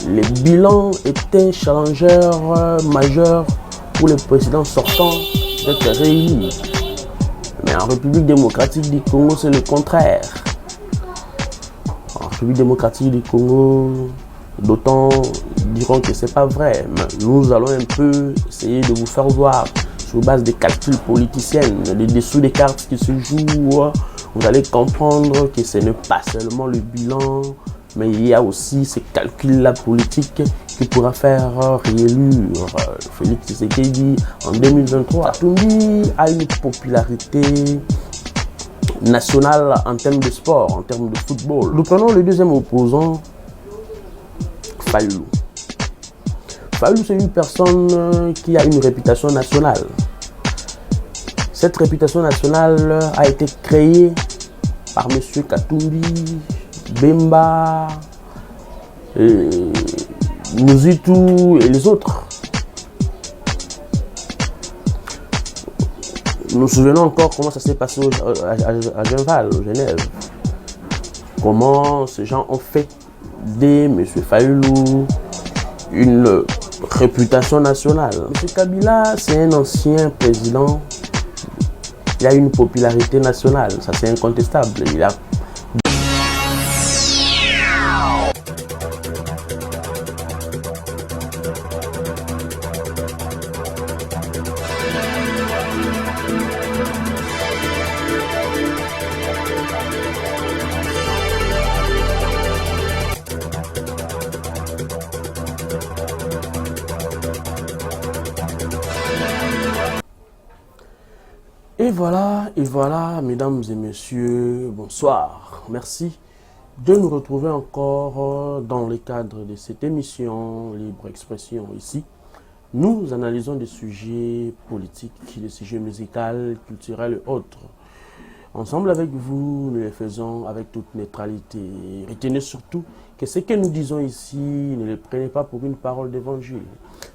les bilans étaient challengeurs majeurs pour les présidents sortants d'être réélus. Mais en République démocratique du Congo, c'est le contraire. En République démocratique du Congo, d'autant diront que c'est pas vrai. Mais nous allons un peu essayer de vous faire voir sur base des calculs politiciens, des dessous des cartes qui se jouent. Vous allez comprendre que ce n'est pas seulement le bilan, mais il y a aussi ces calculs-là politiques qui pourra faire réélure Félix Tshisekedi en 2023. Katumbi a une popularité nationale en termes de sport, en termes de football. Nous prenons le deuxième opposant, Fayulu. Fayulu, c'est une personne qui a une réputation nationale. Cette réputation nationale a été créée par M. Katumbi, Bemba, Muzitu et les autres. Nous nous souvenons encore comment ça s'est passé à Genval, au Genève. Comment ces gens ont fait de M. Fayulu une réputation nationale. M. Kabila, c'est un ancien président. Il a une popularité nationale, ça c'est incontestable. Il a Et voilà, mesdames et messieurs, bonsoir. Merci de nous retrouver encore dans le cadre de cette émission Libre Expression ici. Nous analysons des sujets politiques, des sujets musicaux, culturels et autres. Ensemble avec vous, nous les faisons avec toute neutralité. Retenez surtout que ce que nous disons ici, ne les prenez pas pour une parole d'évangile.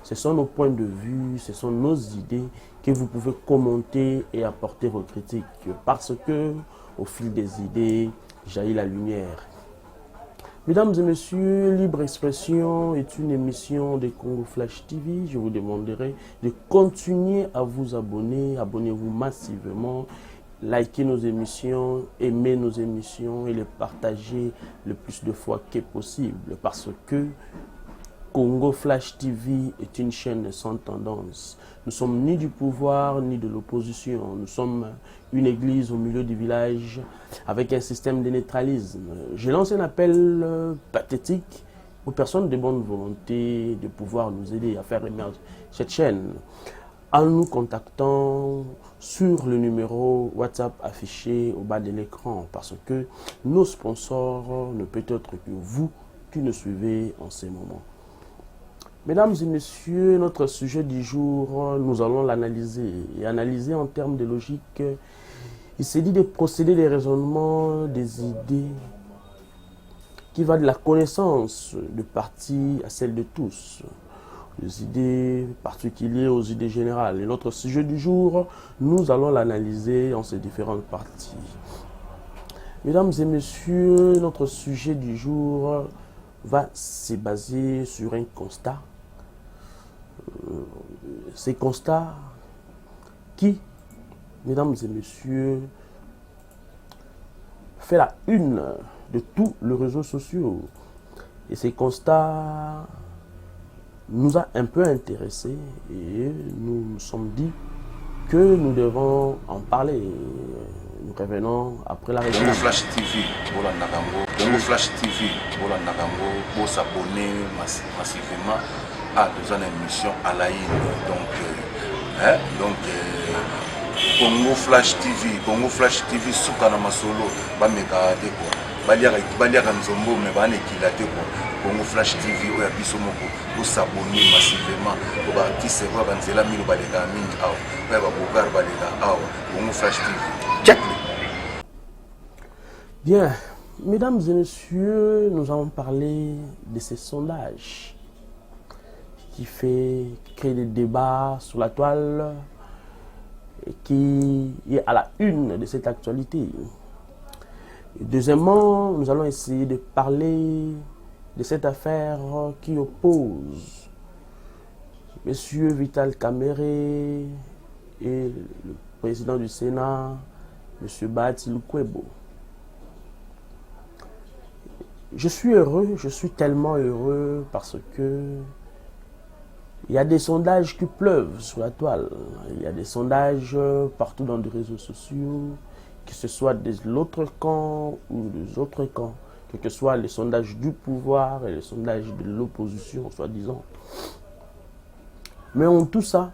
Ce sont nos points de vue, ce sont nos idées que vous pouvez commenter et apporter vos critiques. Parce que, au fil des idées, jaillit la lumière. Mesdames et messieurs, Libre Expression est une émission de Congo Flash TV. Je vous demanderai de continuer à vous abonner. Abonnez-vous massivement. Likez nos émissions, aimez nos émissions et les partagez le plus de fois que possible. Parce que Congo Flash TV est une chaîne sans tendance. Nous ne sommes ni du pouvoir ni de l'opposition. Nous sommes une église au milieu du village avec un système de neutralisme. Je lance un appel pathétique aux personnes de bonne volonté de pouvoir nous aider à faire émerger cette chaîne en nous contactant sur le numéro WhatsApp affiché au bas de l'écran, parce que nos sponsors ne peut être que vous qui nous suivez en ces moments. Mesdames et messieurs, notre sujet du jour, nous allons l'analyser. Et analyser en termes de logique, il s'est dit de procéder des raisonnements, des idées, qui va de la connaissance de parti à celle de tous. Les idées particulières aux idées générales. Et notre sujet du jour, nous allons l'analyser en ces différentes parties. Mesdames et messieurs, notre sujet du jour va se baser sur un constat. Ces constats qui, mesdames et messieurs, fait la une de tous les réseaux sociaux. Et ces constats nous a un peu intéressés et nous nous sommes dit que nous devons en parler. Nous revenons après la réponse. Congo Flash TV, Congo Flash TV, pour s'abonner massivement à deux ans d'émission à la Congo Flash TV, Soukana Masolo, Bameka Deko, Baliaka Nzombo, mais Banekila Deko. Congo Flash TV, où il y pour s'abonner massivement, pour bâtir quoi Banzela Milo Balega Ming Ao, Bogar Balega Ao, Congo Flash TV. Check. Bien, mesdames et messieurs, nous allons parler de ces sondages qui créent des débats sur la toile et qui est à la une de cette actualité. Et deuxièmement, nous allons essayer de parler de cette affaire qui oppose M. Vital Kamerhe et le président du Sénat, M. Bahati Lukwebo. Je suis heureux, je suis tellement heureux parce que il y a des sondages qui pleuvent sur la toile. Il y a des sondages partout dans les réseaux sociaux, que ce soit de l'autre camp ou des autres camps, que ce soit les sondages du pouvoir et les sondages de l'opposition, soi-disant. Mais en tout ça,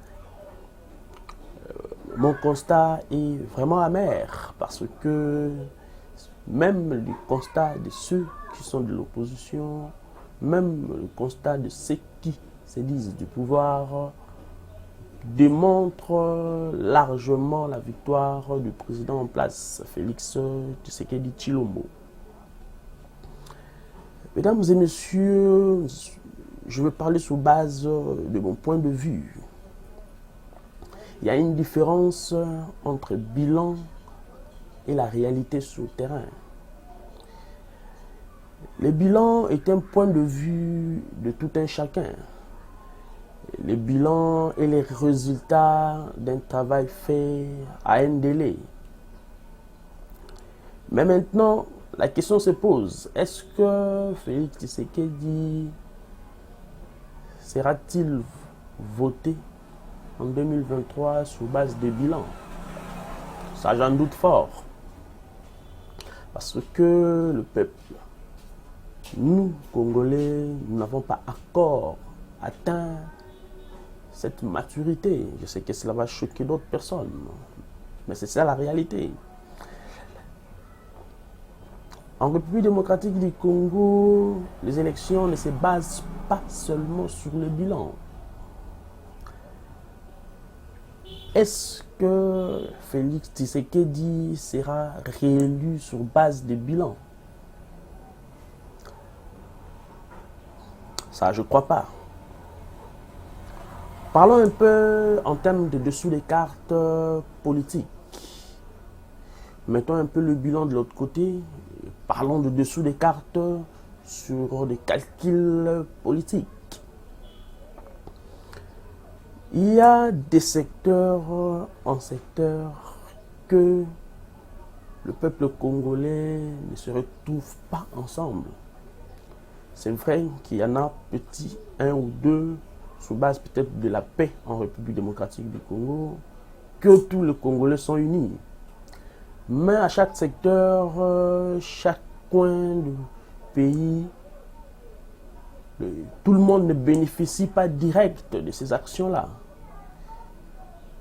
mon constat est vraiment amer parce que même le constat de ceux qui sont de l'opposition, même le constat de ceux qui se disent du pouvoir, démontre largement la victoire du président en place, Félix Tshisekedi Tshilombo. Mesdames et messieurs, je vais parler sur base de mon point de vue. Il y a une différence entre bilan et la réalité sur le terrain. Le bilan est un point de vue de tout un chacun. Le bilan est les résultats d'un travail fait à un délai. Mais maintenant, la question se pose, est-ce que Félix Tshisekedi sera-t-il voté en 2023 sur base de bilan? Ça, j'en doute fort. Parce que le peuple, nous, Congolais, nous n'avons pas encore atteint cette maturité. Je sais que cela va choquer d'autres personnes, mais c'est ça la réalité. En République démocratique du Congo, les élections ne se basent pas seulement sur le bilan. Est-ce que Félix Tshisekedi sera réélu sur base de bilan? Ça, je ne crois pas. Parlons un peu en termes de dessous des cartes politiques. Mettons un peu le bilan de l'autre côté. Parlons de dessous des cartes sur des calculs politiques. Il y a des secteurs en secteur que le peuple congolais ne se retrouve pas ensemble. C'est vrai qu'il y en a petit, un ou deux, sur base peut-être de la paix en République démocratique du Congo, que tous les Congolais sont unis. Mais à chaque secteur, chaque coin du pays, tout le monde ne bénéficie pas direct de ces actions-là.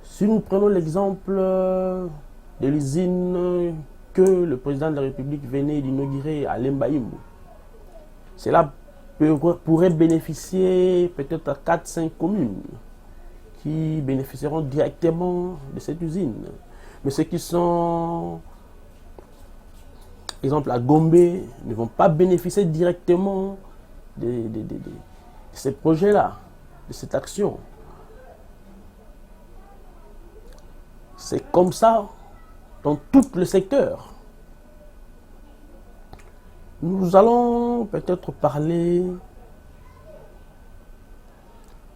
Si nous prenons l'exemple de l'usine que le président de la République venait d'inaugurer à Lemba-Imbo, cela pourrait bénéficier peut-être à 4-5 communes qui bénéficieront directement de cette usine. Mais ceux qui sont, par exemple à Gombe, ne vont pas bénéficier directement de ces projets-là, de cette action. C'est comme ça dans tout le secteur. Nous allons peut-être parler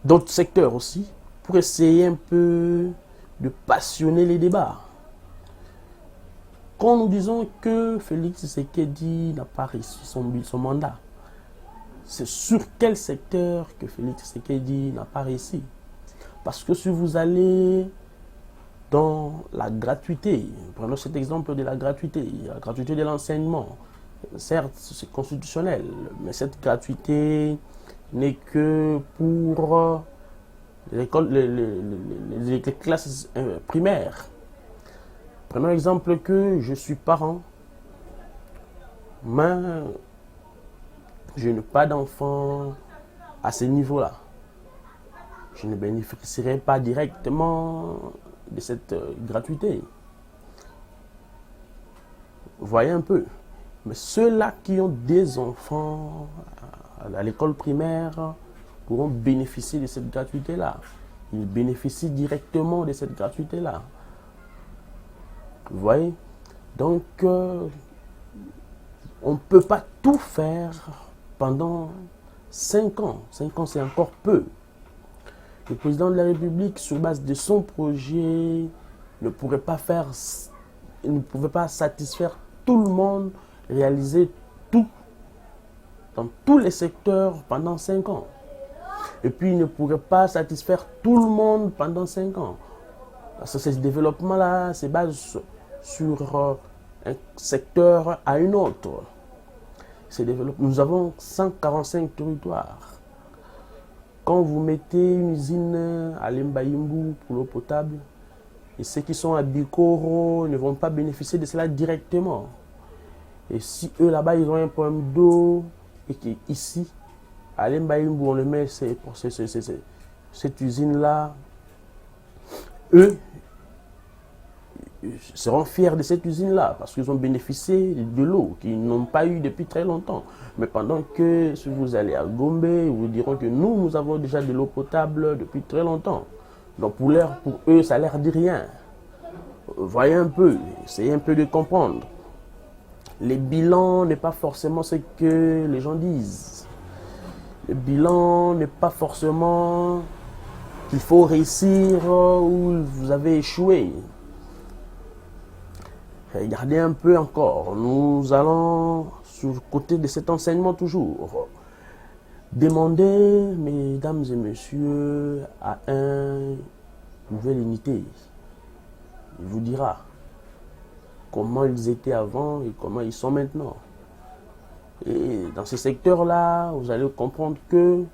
d'autres secteurs aussi pour essayer un peu de passionner les débats. Quand nous disons que Félix Tshisekedi n'a pas réussi son mandat, c'est sur quel secteur que Félix Tshisekedi n'a pas réussi? Parce que si vous allez dans la gratuité, prenons cet exemple de la gratuité de l'enseignement, certes c'est constitutionnel, mais cette gratuité n'est que pour les classes primaires. Prenons l'exemple que je suis parent, mais je n'ai pas d'enfant à ce niveau-là. Je ne bénéficierai pas directement de cette gratuité. Vous voyez un peu. Mais ceux-là qui ont des enfants à l'école primaire pourront bénéficier de cette gratuité-là. Ils bénéficient directement de cette gratuité-là. Vous voyez? Donc, on ne peut pas tout faire pendant 5 ans. 5 ans, c'est encore peu. Le président de la République, sur base de son projet, ne pouvait pas satisfaire tout le monde, réaliser tout dans tous les secteurs pendant 5 ans. Et puis, il ne pourrait pas satisfaire tout le monde pendant 5 ans. Parce que ce développement-là se base sur un secteur à un autre. Nous avons 145 territoires. Quand vous mettez une usine à Lembayimbu pour l'eau potable, et ceux qui sont à Bikoro ne vont pas bénéficier de cela directement. Et si eux là-bas ils ont un problème d'eau et qu'ici, à Lembayimbu on le met pour cette usine-là, eux seront fiers de cette usine-là parce qu'ils ont bénéficié de l'eau qu'ils n'ont pas eu depuis très longtemps. Mais pendant que si vous allez à Gombe, ils vous diront que nous avons déjà de l'eau potable depuis très longtemps. Donc pour eux, ça a l'air de rien. Voyez un peu, essayez un peu de comprendre. Les bilans n'est pas forcément ce que les gens disent. Le bilan n'est pas forcément qu'il faut réussir ou vous avez échoué. Regardez un peu encore. Nous allons sur le côté de cet enseignement toujours. Demandez, mesdames et messieurs, à une nouvelle unité. Il vous dira comment ils étaient avant et comment ils sont maintenant. Et dans ce secteur-là, vous allez comprendre que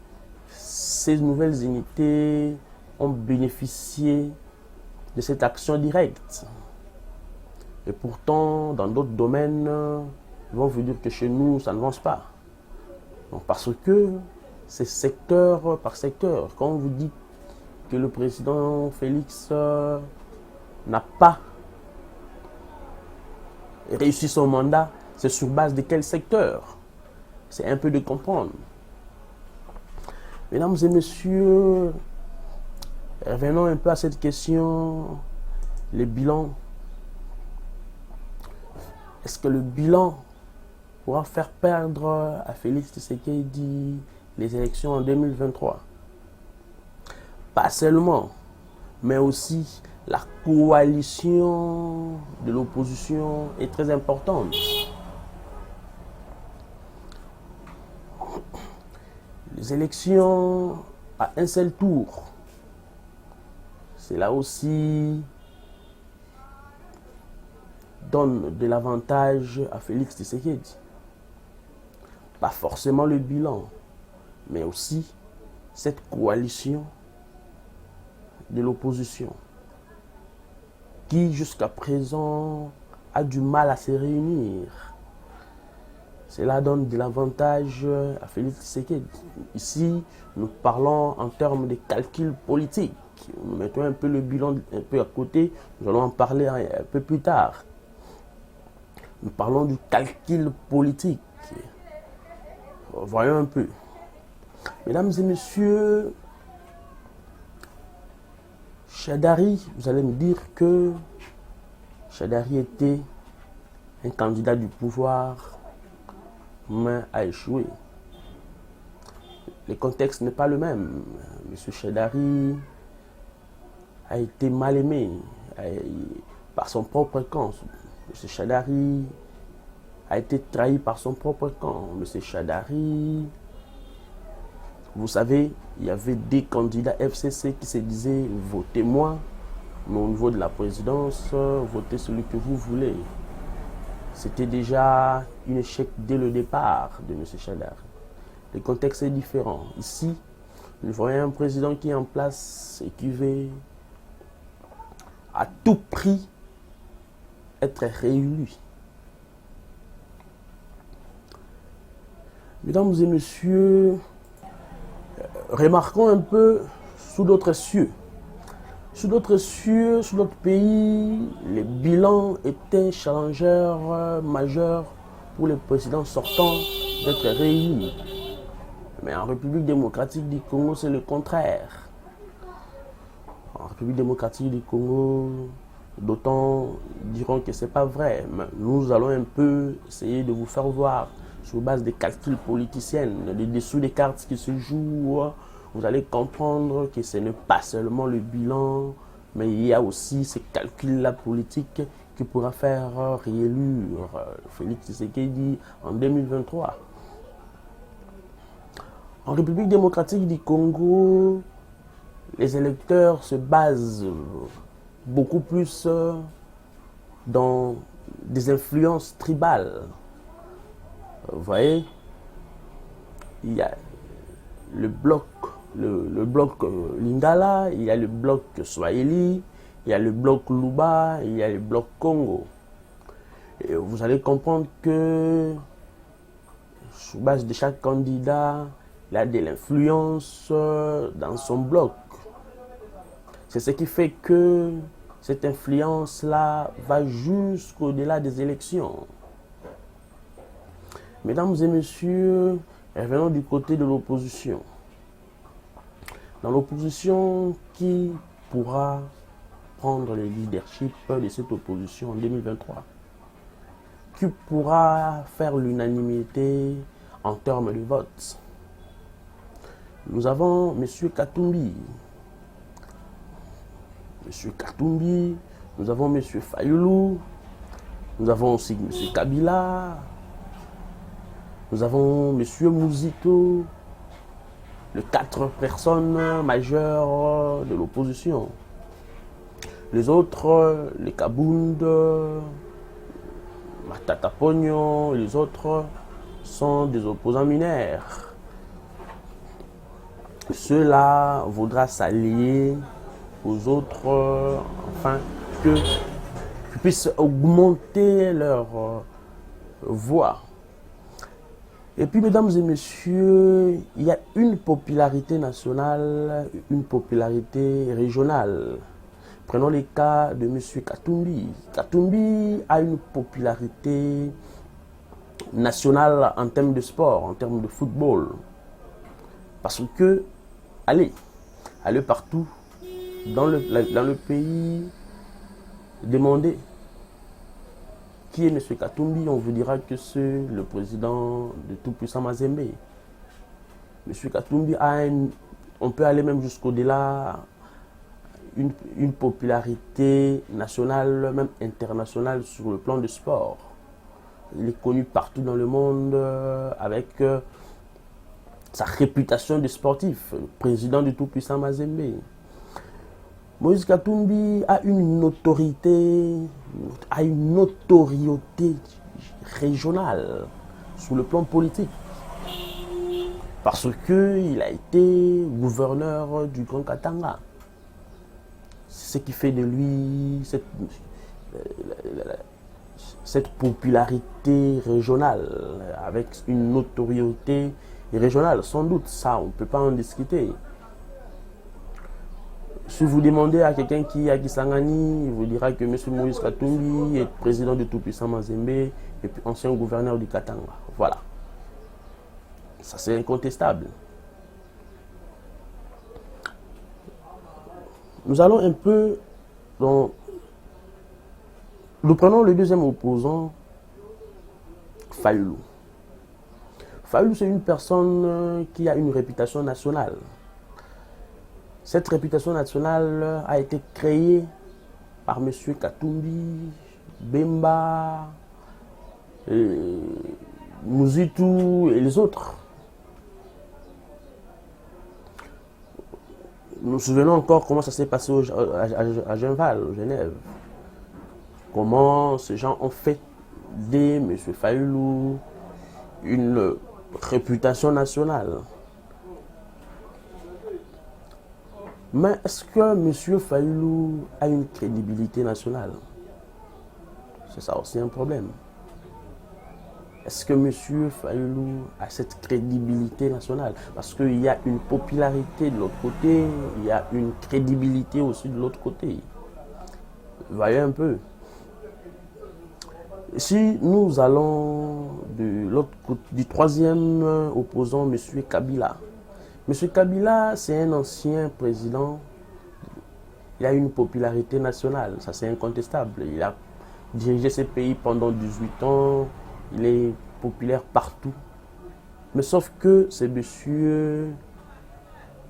ces nouvelles unités ont bénéficié de cette action directe. Et pourtant, dans d'autres domaines, ils vont vous dire que chez nous, ça ne avance pas. Donc, parce que c'est secteur par secteur. Quand vous dites que le président Félix n'a pas réussi son mandat, c'est sur base de quel secteur? C'est un peu de comprendre. Mesdames et messieurs, revenons un peu à cette question, les bilans. Est-ce que le bilan pourra faire perdre à Félix Tshisekedi les élections en 2023? Pas seulement, mais aussi la coalition de l'opposition est très importante. Les élections à un seul tour, c'est là aussi donne de l'avantage à Félix Tshisekedi. Pas forcément le bilan, mais aussi cette coalition de l'opposition qui jusqu'à présent a du mal à se réunir. Cela donne de l'avantage à Félix Tshisekedi. Ici, nous parlons en termes de calcul politique. Nous mettons un peu le bilan un peu à côté, nous allons en parler un peu plus tard. Nous parlons du calcul politique. Voyons un peu. Mesdames et messieurs, Shadary, vous allez me dire que Shadary était un candidat du pouvoir, mais a échoué. Le contexte n'est pas le même. Monsieur Shadary a été mal aimé par son propre camp. M. Shadary a été trahi par son propre camp. M. Shadary, vous savez, il y avait des candidats FCC qui se disaient « Votez-moi », mais au niveau de la présidence, votez celui que vous voulez. C'était déjà un échec dès le départ de M. Shadary. Le contexte est différent. Ici, nous voyons un président qui est en place et qui veut à tout prix être réélu. Mesdames et messieurs, remarquons un peu sous d'autres cieux. Sous d'autres cieux, sous d'autres pays, le bilan était un challengeur majeur pour les présidents sortants d'être réélus. Mais en République démocratique du Congo, c'est le contraire. En République démocratique du Congo, d'autant diront que ce n'est pas vrai. Mais nous allons un peu essayer de vous faire voir sur base des calculs politiciens, des dessous des cartes qui se jouent, vous allez comprendre que ce n'est pas seulement le bilan, mais il y a aussi ces calculs-là politiques qui pourra faire réélire Félix Tshisekedi en 2023. En République démocratique du Congo, les électeurs se basent beaucoup plus dans des influences tribales. Vous voyez, il y a le bloc Lingala, il y a le bloc Swahili, il y a le bloc Luba, il y a le bloc Congo. Et vous allez comprendre que sur base de chaque candidat, il a de l'influence dans son bloc. C'est ce qui fait que cette influence-là va jusqu'au-delà des élections. Mesdames et messieurs, revenons du côté de l'opposition. Dans l'opposition, qui pourra prendre le leadership de cette opposition en 2023? Qui pourra faire l'unanimité en termes de vote? Nous avons M. Katumbi. Nous avons M. Fayulu, nous avons aussi M. Kabila, nous avons M. Mouzito, les 4 personnes majeures de l'opposition. Les autres, les Kabound, Matata Pognon, les autres sont des opposants mineurs. Cela voudra s'allier aux autres, afin qu'ils puissent augmenter leur voix. Et puis, mesdames et messieurs, il y a une popularité nationale, une popularité régionale. Prenons les cas de M. Katumbi. Katumbi a une popularité nationale en termes de sport, en termes de football. Parce que, allez partout dans le pays, demandez qui est M. Katumbi, on vous dira que c'est le président de tout-puissant Mazembe. M. Katumbi on peut aller même jusqu'au-delà, une popularité nationale, même internationale sur le plan du sport. Il est connu partout dans le monde avec sa réputation de sportif, le président du tout-puissant Mazembe. Moïse Katumbi a une notoriété régionale sur le plan politique. Parce qu'il a été gouverneur du Grand Katanga. C'est ce qui fait de lui cette popularité régionale, avec une notoriété régionale. Sans doute, ça, on ne peut pas en discuter. Si vous demandez à quelqu'un qui est à Kisangani, il vous dira que M. Moïse Katumbi est président du tout-puissant Mazembe et puis ancien gouverneur du Katanga. Voilà. Ça, c'est incontestable. Nous allons un peu dans... Nous prenons le deuxième opposant, Fayulu. Fayulu, c'est une personne qui a une réputation nationale. Cette réputation nationale a été créée par M. Katumbi, Bemba, Mouzitou et les autres. Nous nous souvenons encore comment ça s'est passé à Genval, au Genève. Comment ces gens ont fait de M. Fayulu une réputation nationale. Mais est-ce que M. Fayulu a une crédibilité nationale? C'est ça aussi un problème. Est-ce que M. Fayulu a cette crédibilité nationale? Parce qu'il y a une popularité de l'autre côté, il y a une crédibilité aussi de l'autre côté. Voyez un peu. Si nous allons du troisième opposant, M. Kabila. M. Kabila, c'est un ancien président. Il a une popularité nationale, ça c'est incontestable. Il a dirigé ce pays pendant 18 ans. Il est populaire partout. Mais sauf que ces messieurs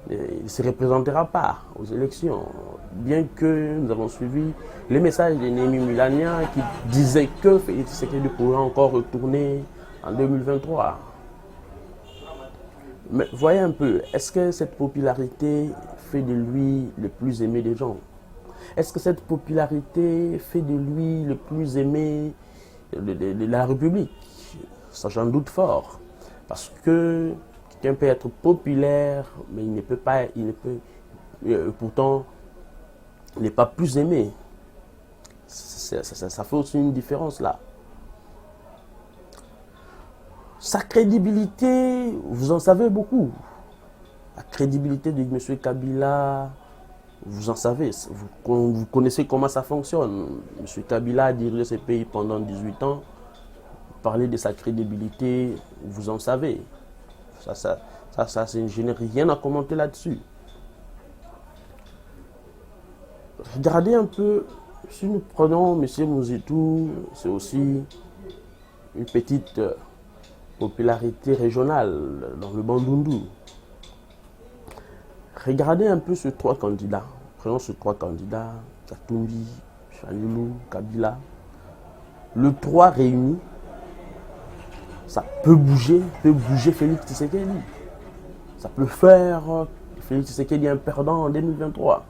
ne se représentera pas aux élections. Bien que nous avons suivi les messages de Némi Milania qui disaient que Félix Tshisekedi pourrait encore retourner en 2023. Mais voyez un peu, est-ce que cette popularité fait de lui le plus aimé des gens? Est-ce que cette popularité fait de lui le plus aimé de la République? Ça, j'en doute fort. Parce que quelqu'un peut être populaire, mais il ne peut pas, pourtant, il n'est pas plus aimé. Ça fait aussi une différence là. Sa crédibilité, vous en savez beaucoup. La crédibilité de M. Kabila, vous en savez. Vous connaissez comment ça fonctionne. M. Kabila a dirigé ce pays pendant 18 ans. Parler de sa crédibilité, vous en savez. Je n'ai rien à commenter là-dessus. Regardez un peu, si nous prenons M. Mouzitou, c'est aussi une petite popularité régionale dans le Bandundu. Regardez un peu ces trois candidats. Prenons ces trois candidats, Katumbi, Fayulu, Kabila. Le trois réunis, ça peut bouger Félix Tshisekedi. Ça peut faire Félix Tshisekedi un perdant en 2023.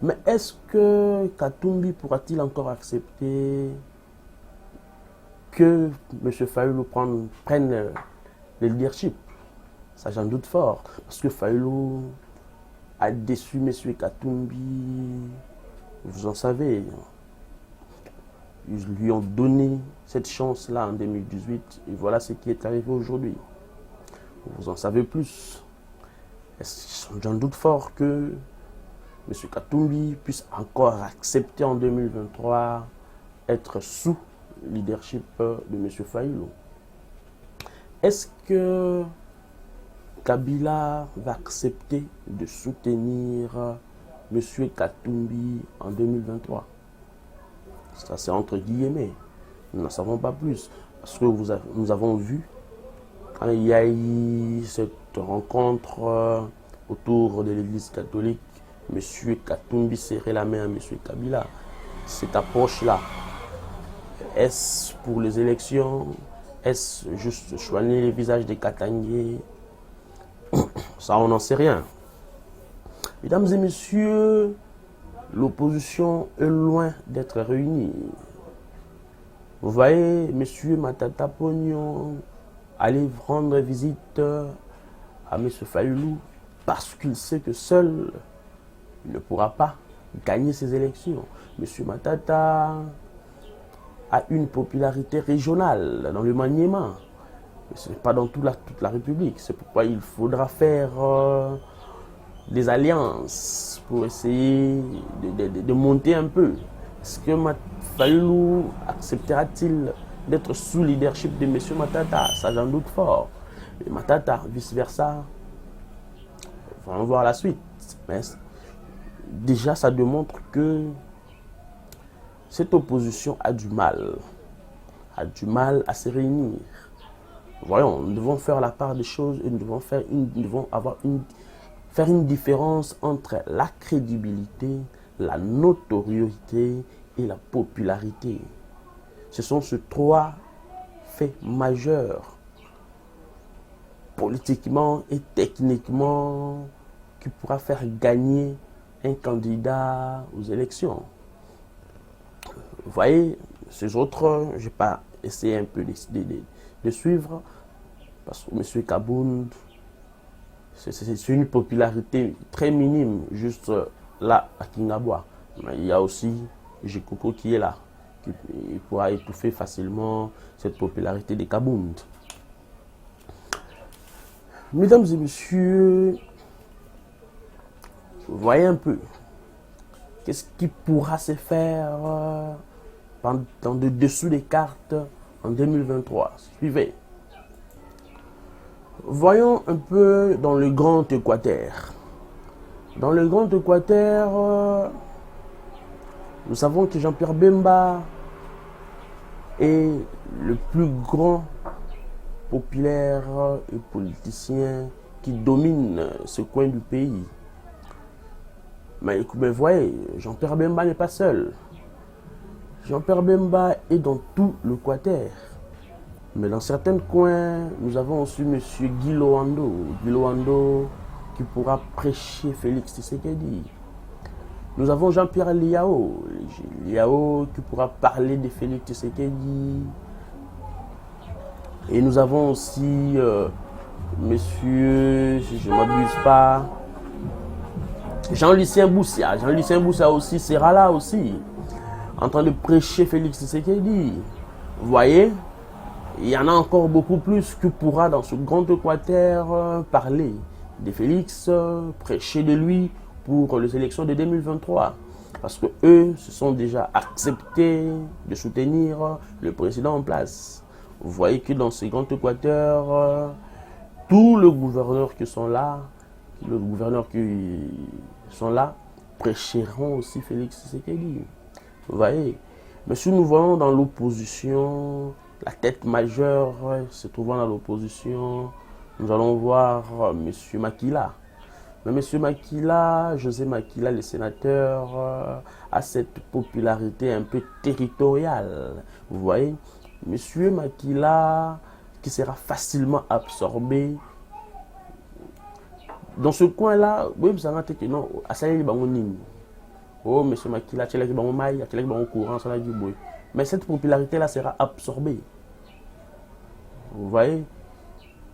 Mais est-ce que Katumbi pourra-t-il encore accepter que M. Fayulu prenne le leadership? Ça, j'en doute fort. Parce que Fayulu a déçu M. Katumbi. Vous en savez. Ils lui ont donné cette chance-là en 2018. Et voilà ce qui est arrivé aujourd'hui. Vous en savez plus. J'en doute fort que M. Katumbi puisse encore accepter en 2023 être sous leadership de M. Fayulu. Est-ce que Kabila va accepter de soutenir M. Katumbi en 2023? Ça, c'est entre guillemets. Nous n'en savons pas plus. Parce que nous avons vu, quand il y a eu cette rencontre autour de l'Église catholique, M. Katumbi serrait la main à M. Kabila. Cette approche-là, est-ce pour les élections? Est-ce juste soigner les visages des Katangais? Ça, on n'en sait rien. Mesdames et messieurs, l'opposition est loin d'être réunie. Vous voyez, M. Matata Pognon aller rendre visite à M. Fayulu parce qu'il sait que seul il ne pourra pas gagner ces élections. M. Matata a une popularité régionale dans le Maniema. Ce n'est pas dans toute la République. C'est pourquoi il faudra faire des alliances pour essayer de monter un peu. Est-ce que Fayulu acceptera-t-il d'être sous leadership de M. Matata? Ça, j'en doute fort. Et Matata, vice-versa, on va voir la suite. Mais déjà, ça démontre que cette opposition a du mal à se réunir. Voyons, nous devons faire la part des choses et nous devons faire une différence entre la crédibilité, la notoriété et la popularité. Ce sont ces trois faits majeurs, politiquement et techniquement, qui pourra faire gagner un candidat aux élections. Vous voyez, ces autres, je n'ai pas essayé un peu de suivre, parce que M. Kabound, c'est une popularité très minime, juste là à Kingabwa. Mais il y a aussi Jekoko qui est là, qui pourra étouffer facilement cette popularité de Kabound. Mesdames et messieurs, vous voyez un peu, qu'est-ce qui pourra se faire dans le dessous des cartes en 2023. Suivez. Voyons un peu dans le Grand Équateur. Dans le Grand Équateur, nous savons que Jean-Pierre Bemba est le plus grand populaire et politicien qui domine ce coin du pays. Mais voyez, Jean-Pierre Bemba n'est pas seul. Jean-Pierre Bemba est dans tout le Quater. Mais dans certains coins, nous avons aussi M. Guy Loando. Guy Loando qui pourra prêcher Félix Tshisekedi. Nous avons Jean-Pierre Liao. Liao qui pourra parler de Félix Tshisekedi. Et nous avons aussi monsieur, si je ne m'abuse pas, Jean-Lucien Boussia. Jean-Lucien Boussia aussi sera là aussi, en train de prêcher Félix Tshisekedi. Vous voyez, il y en a encore beaucoup plus qui pourra dans ce grand Équateur parler de Félix, prêcher de lui pour les élections de 2023. Parce que eux se sont déjà acceptés de soutenir le président en place. Vous voyez que dans ce grand Équateur, tous les gouverneurs qui sont là, prêcheront aussi Félix Tshisekedi. Vous voyez. Mais si nous voyons dans l'opposition, la tête majeure se trouvant dans l'opposition, nous allons voir M. Makila. Mais M. Makila, José Makila, le sénateur, a cette popularité un peu territoriale. Vous voyez, M. Makila, qui sera facilement absorbé. Dans ce coin-là, oui, vous avez que non, oh, M. Makila, tu as bon maille, tu as bon courant, ça du bruit. Mais cette popularité-là sera absorbée. Vous voyez,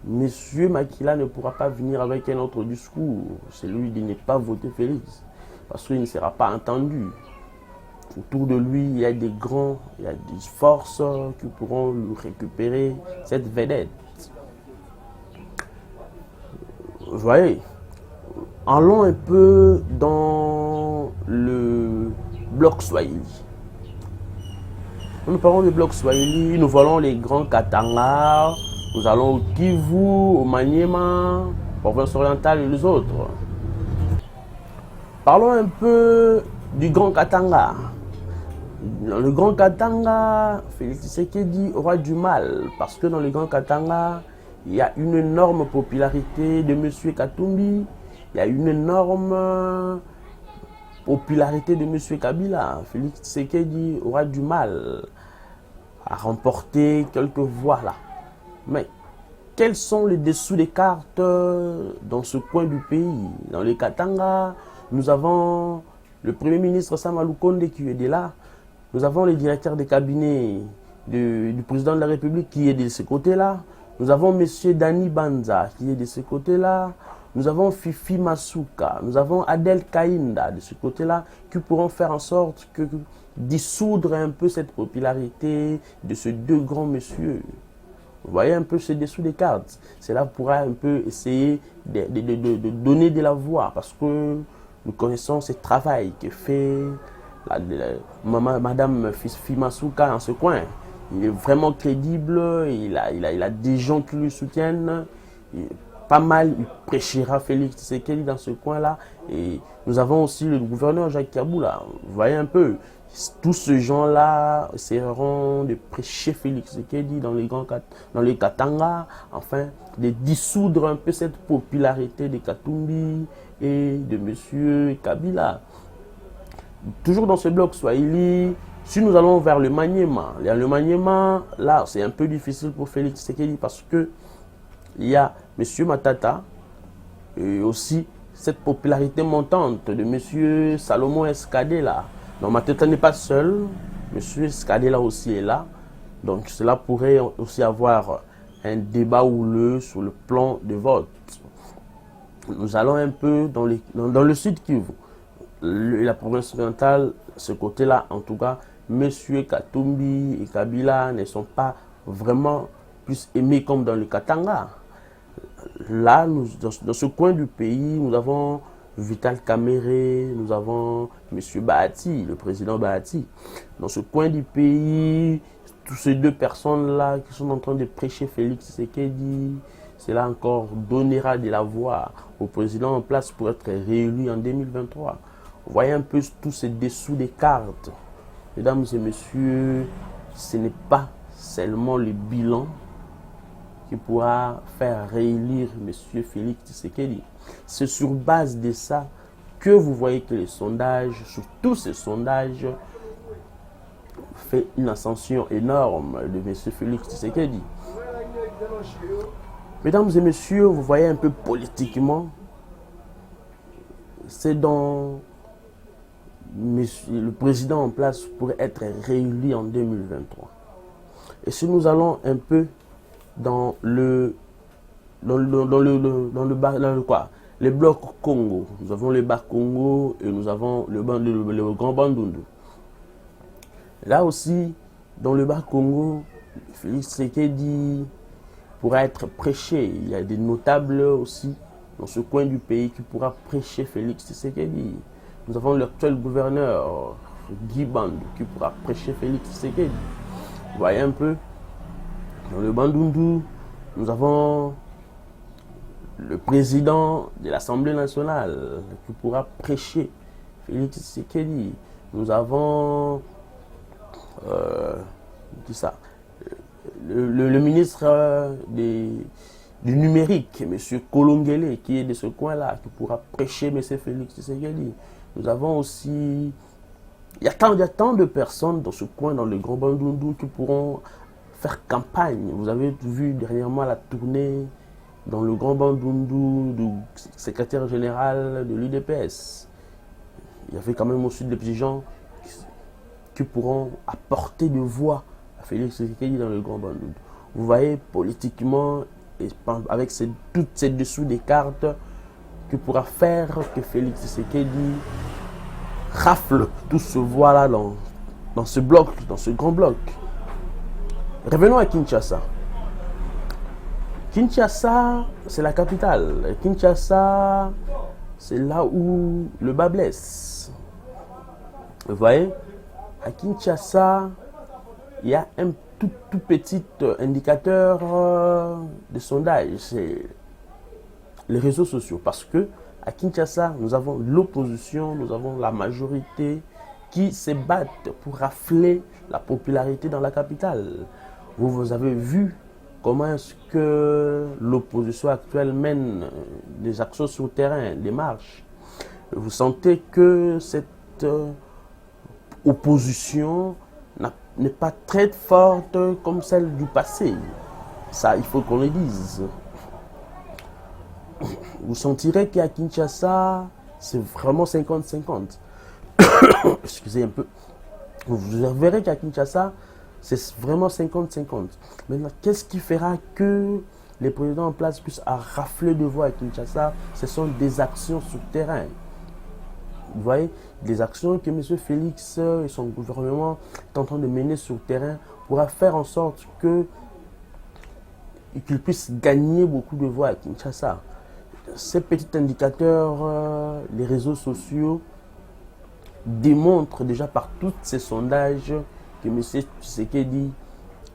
M. Makila ne pourra pas venir avec un autre discours. C'est lui de ne pas voter Félix. Parce qu'il ne sera pas entendu. Autour de lui, il y a des grands, il y a des forces qui pourront lui récupérer cette vedette. Vous voyez, allons un peu dans le bloc Swahili. Nous parlons du bloc Swahili, nous voyons les grands Katanga, nous allons au Kivu, au Maniema, province orientale et les autres. Parlons un peu du grand Katanga. Dans le grand Katanga, Félix Tshisekedi aura du mal parce que dans le grand Katanga, il y a une énorme popularité de M. Katumbi, il y a une énorme popularité de M. Kabila. Félix Tshisekedi aura du mal à remporter quelques voix là. Mais quels sont les dessous des cartes dans ce coin du pays? Dans le Katanga, nous avons le Premier ministre Sama Lukonde qui est là. Nous avons le directeur des cabinets du président de la République qui est de ce côté-là. Nous avons M. Dani Banza qui est de ce côté-là. Nous avons Fifi Masuka. Nous avons Adel Kainda de ce côté-là qui pourront faire en sorte que dissoudre un peu cette popularité de ces deux grands messieurs. Vous voyez un peu ce dessous des cartes. Cela pourra un peu essayer de donner de la voix parce que nous connaissons ce travail que fait Madame Fifi Masuka en ce coin. Il est vraiment crédible, il a des gens qui lui soutiennent. Pas mal, il prêchera Félix Tshisekedi dans ce coin-là. Et nous avons aussi le gouverneur Jacques Kaboula. Vous voyez un peu, tous ces gens-là essaieront de prêcher Félix Tshisekedi dans les Katanga, afin de dissoudre un peu cette popularité de Katumbi et de M. Kabila. Toujours dans ce bloc Swahili, si nous allons vers le Maniema, là c'est un peu difficile pour Félix Tshisekedi parce que il y a M. Matata et aussi cette popularité montante de M. Salomon Escadela. Donc Matata n'est pas seul, M. Escadela aussi est là. Donc cela pourrait aussi avoir un débat houleux sur le plan de vote. Nous allons un peu dans le sud Kivu. La province orientale, ce côté-là, en tout cas, M. Katumbi et Kabila ne sont pas vraiment plus aimés comme dans le Katanga. Là, dans ce coin du pays, nous avons Vital Kamerhe, nous avons M. Bahati, le président Bahati. Dans ce coin du pays, toutes ces deux personnes-là qui sont en train de prêcher Félix Tshisekedi, cela encore donnera de la voix au président en place pour être réélu en 2023. Vous voyez un peu tous ces dessous des cartes. Mesdames et messieurs, ce n'est pas seulement le bilan qui pourra faire réélire M. Félix Tshisekedi. C'est sur base de ça que vous voyez que les sondages, sur tous ces sondages, fait une ascension énorme de M. Félix Tshisekedi. Mesdames et messieurs, vous voyez un peu politiquement, c'est dans le président en place pourrait être réélu en 2023. Et si nous allons un peu dans le bloc Congo, nous avons le bas Congo et nous avons le grand Bandundu. Là aussi, dans le bas Congo, Félix Tshisekedi pourra être prêché. Il y a des notables aussi dans ce coin du pays qui pourra prêcher Félix Tshisekedi. Nous avons l'actuel gouverneur Guy Bandu qui pourra prêcher Félix Tshisekedi. Vous voyez un peu, dans le Bandundu, nous avons le président de l'Assemblée nationale qui pourra prêcher Félix Tshisekedi. Nous avons le ministre du numérique, M. Kolongele, qui est de ce coin-là, qui pourra prêcher M. Félix Tshisekedi. Nous avons aussi... Il y a tant de personnes dans ce coin, dans le Grand Bandundu, qui pourront faire campagne. Vous avez vu dernièrement la tournée dans le Grand Bandundu du secrétaire général de l'UDPS. Il y avait quand même aussi des petits gens qui pourront apporter de voix à Félix Tshisekedi dans le Grand Bandundu. Vous voyez, politiquement, et avec toutes ces dessous des cartes, qui pourra faire que Félix Tshisekedi rafle tout ce voix-là dans ce bloc, dans ce grand bloc. Revenons à Kinshasa. Kinshasa, c'est la capitale. Kinshasa, c'est là où le bas blesse. Vous voyez, à Kinshasa, il y a un tout petit indicateur de sondage. C'est les réseaux sociaux. Parce que à Kinshasa, nous avons l'opposition, nous avons la majorité qui se battent pour rafler la popularité dans la capitale. Vous avez vu comment est-ce que l'opposition actuelle mène des actions sur le terrain, des marches. Vous sentez que cette opposition n'est pas très forte comme celle du passé. Ça, il faut qu'on le dise. Vous sentirez qu'à Kinshasa, c'est vraiment 50-50. Excusez un peu. Vous verrez qu'à Kinshasa, c'est vraiment 50-50. Maintenant, qu'est-ce qui fera que les présidents en place puissent rafler de voix à Kinshasa? Ce sont des actions sur le terrain. Vous voyez, des actions que M. Félix et son gouvernement sont en train de mener sur le terrain pourra faire en sorte qu'ils puissent gagner beaucoup de voix à Kinshasa. Ces petits indicateurs, les réseaux sociaux, démontrent déjà par tous ces sondages que M. Tshisekedi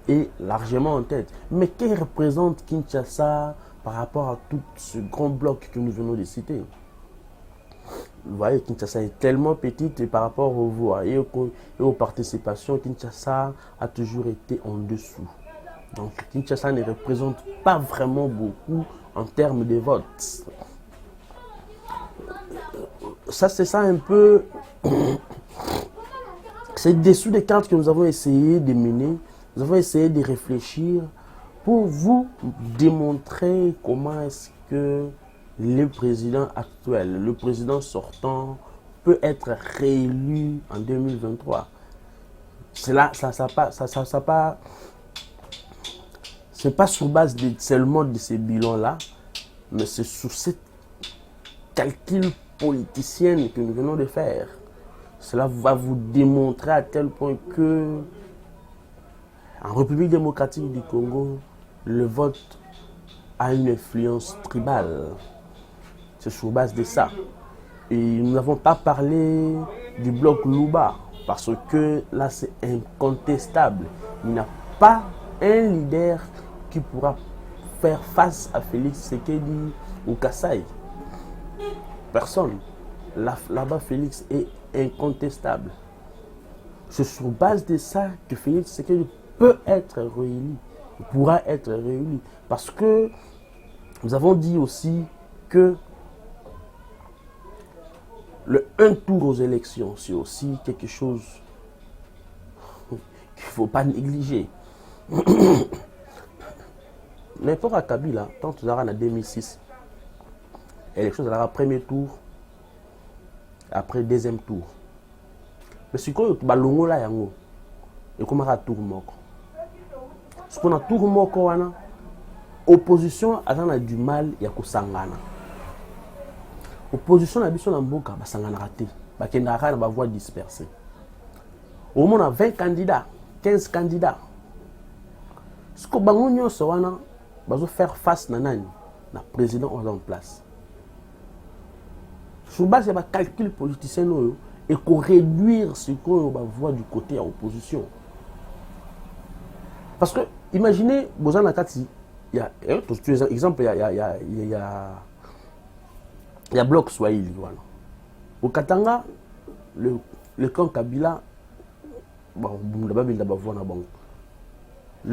est largement en tête. Mais que représente Kinshasa par rapport à tout ce grand bloc que nous venons de citer? Vous voyez, Kinshasa est tellement petite et par rapport aux voix et aux participations, Kinshasa a toujours été en dessous. Donc Kinshasa ne représente pas vraiment beaucoup en termes de votes. Ça, c'est ça un peu. C'est dessous des cartes que nous avons essayé de mener. Nous avons essayé de réfléchir pour vous démontrer comment est-ce que le président actuel, le président sortant, peut être réélu en 2023. C'est là, c'est pas sur base seulement de ces bilans-là, mais c'est sur cette calcul politicienne que nous venons de faire. Cela va vous démontrer à tel point que en République démocratique du Congo, le vote a une influence tribale. C'est sur base de ça. Et nous n'avons pas parlé du bloc Luba, parce que là c'est incontestable. Il n'y a pas un leader qui pourra faire face à Félix Tshisekedi ou Kassai. Personne. Là-bas, Félix est incontestable. C'est sur base de ça que Félix Tshisekedi peut être réélu, il pourra être réélu. Parce que nous avons dit aussi que le un tour aux élections, c'est aussi quelque chose qu'il ne faut pas négliger. N'importe à Kabila, tant que en 2006, l'élection sera premier tour, après deuxième tour. Mais ce qu'on a longo là yango, et comment à tour moko. Ce qu'on a tour moko wana, opposition a du mal ya kusangana. Opposition na biso na mboka basangana raté, bakendaka na ba voix dispersée. Au moins on a 20 candidats, 15 candidats. Ce que bango nyonso wana bazo faire face na nani na président en place. Sur base de calcul politicien et qu'on réduire ce qu'on va voir du côté de l'opposition. Parce que, imaginez, Bozan Nakati, il y a, exemple, il y a Bloc Swahili. Voilà. Au Katanga, le camp Kabila, le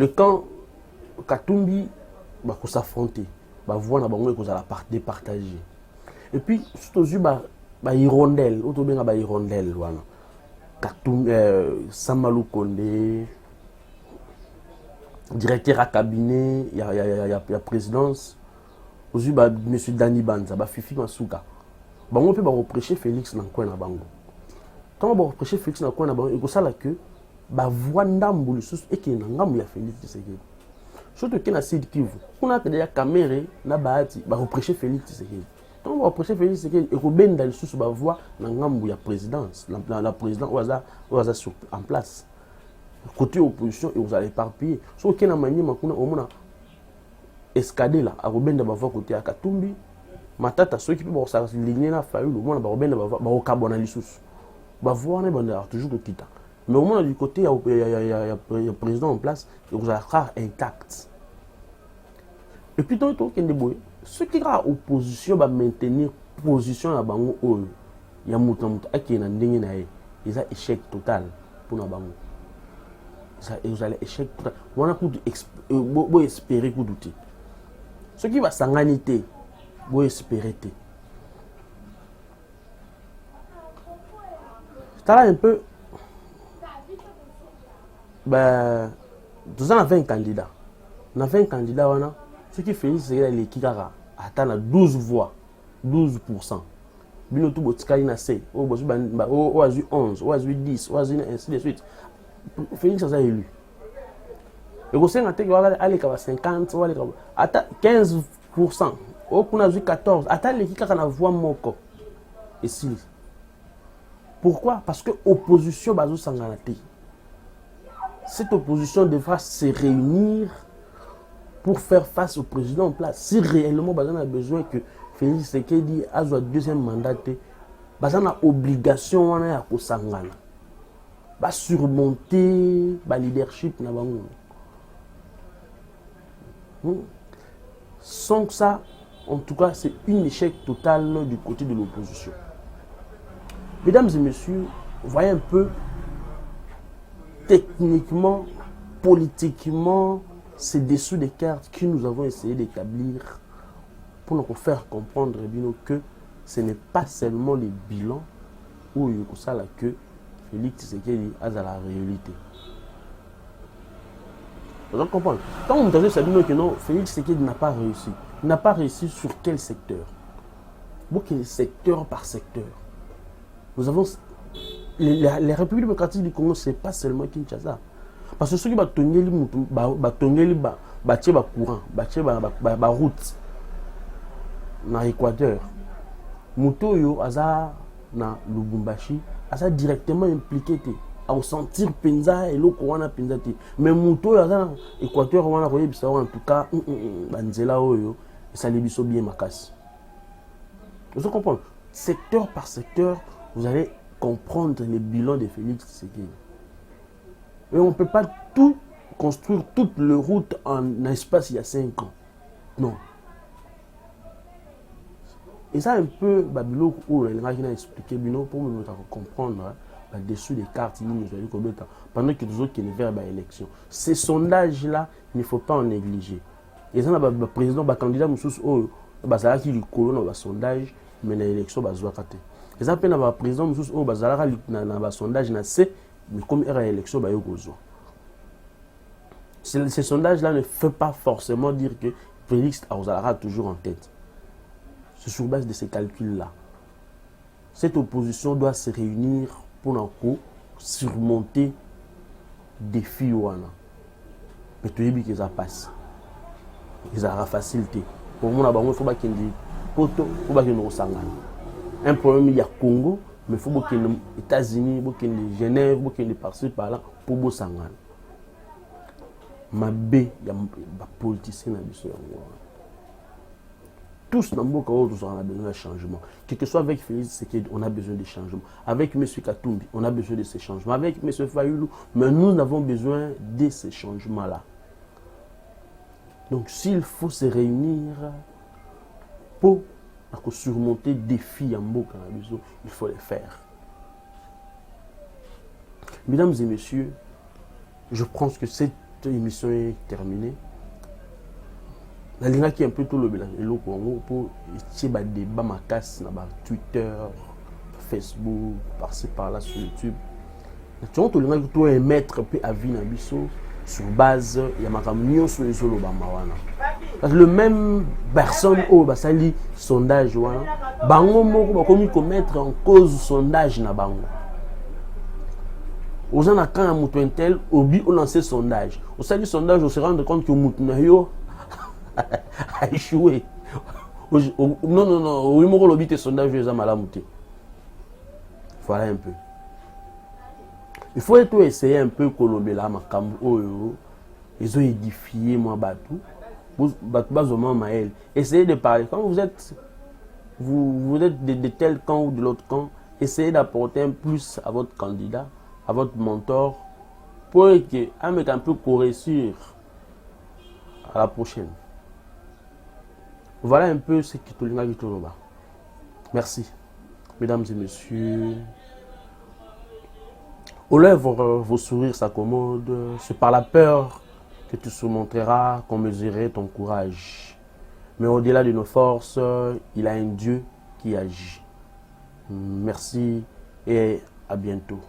camp Katumbi, va s'affronter, va voir la départager. Et puis, surtout, il y a des hirondelles, Samalou Kondé, directeur à cabinet, il y a présidence, il y a M. Dani Banza, il y a Fifi Masuka. On peut reprocher Félix dans le coin. Quand on reproche Félix dans le coin, il y a que voix d'amboule et qu'il y a Félix Tshisekedi. Surtout qu'il y a Sid Kivu. On a déjà caméra, on a reproché Félix Tshisekedi. Quand on va reprocher Félix Tshisekedi, il faut bien d'aller sous la voix dans la présidence, la présidence en place. Côté opposition, et vous allez éparpiller. Sauf qu'il y a une manière, on a escadé là, à Robin de Bavois côté à Katumbi, Matata, ceux qui peuvent s'aligner là, Fayoul, au moins, Robin de Bavois, au Cabona Lissous. Bavois, on a toujours le quitte. Mais au moins, du côté, il y a le président en place, et vous allez rare intact. Et puis, dans le cas ceux qui ont opposition va maintenir position à Bango, il y a Moutamouta qui est en train ils ont échec total pour la Bango. Ils ont échec total. On a espérer que douter. Ce qui va s'enganiter, vous espérer. C'est là un peu. Ben, nous avons 20 candidats. Nous avons 20 candidats. Ce qui fait, c'est que l'équipe atteint 12 voix, 12%. Bino tout botikali na C, au 11, au 10, ainsi de suite. Félix a élu. Et vous savez que aller 50, atteint 15%, au 14, atteint l'équipe a voix moko. Ici. Pourquoi? Parce que l'opposition bazo sanganate. Cette opposition devra se réunir pour faire face au président en place. Si réellement on a besoin que Félix Tshisekedi ait un deuxième mandat, on a obligation de s'engagner, de surmonter le leadership. Sans ça, en tout cas, c'est un échec total du côté de l'opposition. Mesdames et messieurs, vous voyez un peu techniquement, politiquement, c'est dessous des cartes que nous avons essayé d'établir pour nous faire comprendre que ce n'est pas seulement les bilans où il y a ça que Félix Tshisekedi a la réalité. Vous comprenez? Quand on me dit que non, Félix Tshisekedi n'a pas réussi. Il n'a pas réussi sur quel secteur? Beaucoup secteur par secteur. Nous avons les républiques démocratiques du Congo, ce n'est pas seulement Kinshasa. Parce que ceux qui ont tongé le courant, la route dans l'Équateur, Moutoyo aza na Lubumbashi, aza directement impliqué à sentir Penza et l'autre wana Penza. Mais Moutoyo aza na l'Équateur wana en tout cas, banzela oyo, ça les biso bien makasi. Vous comprenez? Secteur par secteur, vous allez comprendre les bilans de Félix Tshisekedi. Et on ne peut pas tout construire, toute la route en espace il y a 5 ans. Non. Et ça un peu, Babylone, où il a expliqué pour me comprendre. dessous des cartes, pendant que les autres qui ne vers l'élection. Ces sondages-là, il ne faut pas en négliger. Et ça, le président, le candidat, qui est le sondage, mais l'élection, et ça, le président, le sondage, mais comme il y a l'élection, il y a ces sondages-là ne font pas forcément dire que Félix Auzalaka toujours en tête. C'est sur base de ces calculs-là. Cette opposition doit se réunir pour surmonter des défis. Mais tu dis que ça passe. Ils ont la facilité. Pour moi, il faut qu'il y ait des poteaux, il faut qu'il y ait un problème, il y a Congo, mais il faut qu'il y ait les États-Unis, il faut qu'il y ait Genève, il faut qu'il y ait par-ci par-là pour que ça s'engage. Il y a des politiciens qui sont tous dans le on a besoin de changement. Quel que soit avec Félix, on a besoin de changement. Avec M. Katumbi, on a besoin de ces changements. Avec M. Fayoulou, mais nous avons besoin de ces changements-là. Donc, s'il faut se réunir pour surmonter des défis en Boka, il faut les faire. Mesdames et messieurs, je pense que cette émission est terminée. La ligne qui est un peu tout le Congo pour débat ma casse dans Twitter, Facebook, par-ci par-là sur YouTube. Tu vois, tout le monde doit émettre un peu à vie sur base il y a ma camion sur les solos parce que le même personne au basali sondage bango moko comme commettre en cause sondage na bango. Aux gens quand un mouton tel obi on lancé sondage. Au sein du sondage on se rend compte que mouton yo a échoué. Non, oui, mon lobby tes sondages, les hommes à la montée. Voilà un peu. Il faut tout essayer un peu colomber là, ma cambo, ils ont édifié moi batou, batou maël. Essayez de parler. Quand vous êtes de tel camp ou de l'autre camp, essayez d'apporter un plus à votre candidat, à votre mentor, pour que un peu correcture à la prochaine. Voilà un peu ce qui est tout là. Merci, mesdames et messieurs. Aux lèvres, vos sourires s'accommodent. C'est par la peur que tu surmonteras qu'on mesurerait ton courage. Mais au-delà de nos forces, il y a un Dieu qui agit. Merci et à bientôt.